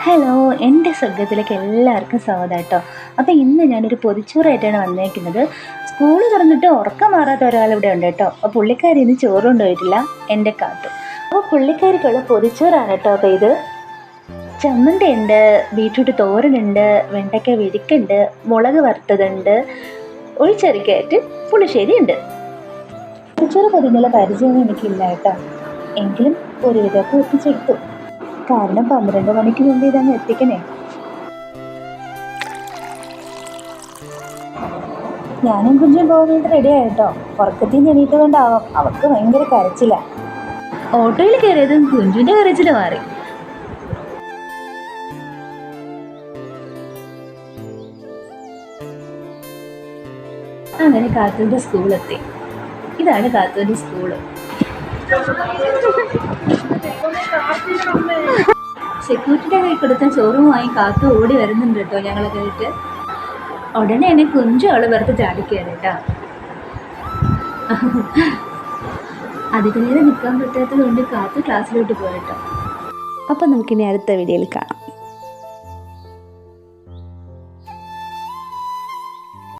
Hello, എൻ്റെ സ്വർഗത്തിലേക്ക് എല്ലാവർക്കും സ്വാഗതം കേട്ടോ. അപ്പോൾ ഇന്ന് ഞാനൊരു പൊതിച്ചോറായിട്ടാണ് വന്നേക്കുന്നത്. സ്കൂൾ തുറന്നിട്ട് ഉറക്കം മാറാത്ത ഒരാളിവിടെ ഉണ്ട് കേട്ടോ. അപ്പോൾ പുള്ളിക്കാരി ഇന്ന് ചോറ് കൊണ്ടുപോയിട്ടില്ല, എൻ്റെ കാത്തു. അപ്പോൾ പുള്ളിക്കാരിക്കുള്ള പൊതിച്ചോറാണ് കേട്ടോ. അപ്പോൾ ഇത് ചമ്മന്തി ഉണ്ട്, ബീറ്റ്റൂട്ട് തോരനുണ്ട്, വെണ്ടയ്ക്ക വിഴുക്കുണ്ട്, മുളക് വറുത്തതുണ്ട്, ഒഴിച്ചെറിക്കായിട്ട് പുളിശ്ശേരി ഉണ്ട്. പൊതിച്ചോറ് പൊതിഞ്ഞുള്ള പരിചയം എനിക്കില്ല കേട്ടോ, എങ്കിലും ഒരുവിധമൊക്കെ എത്തിച്ചെടുത്തു. കാരണം 12 മണിക്ക് മുമ്പ് ഇതങ്ങ് എത്തിക്കണേ. ഞാനും കുഞ്ചും പോകാൻ വേണ്ടി റെഡി ആയിട്ടോ. ഉറക്കത്തിൽ നിന്ന് എണീറ്റ് കൊണ്ടാവാം അവർക്ക് ഭയങ്കര കരച്ചില്ല. ഓട്ടോയിൽ കയറിയതും കുഞ്ചുവിൻ്റെ കരച്ചിൽ മാറി. അങ്ങനെ കാത്തുവിൻ്റെ സ്കൂളെത്തി. ഇതാണ് കാത്തുവിൻ്റെ സ്കൂള്. സെക്യൂരിറ്റിയുടെ കൈ കൊടുത്ത ചോറുമായി കാത്തു ഓടി വരുന്നുണ്ട് കേട്ടോ. ഞങ്ങളെ കേട്ട് ഉടനെ എന്നെ കുഞ്ചു അവള് വെറുതെ ചാടിക്കുകയാണ് കേട്ടോ. അധികം നേരം നിൽക്കാൻ പറ്റാത്തത് കൊണ്ട് കാത്തു ക്ലാസ്സിലോട്ട് പോയിട്ടോ. അപ്പം നമുക്കിനി അടുത്ത വീഡിയോയിൽ കാണാം.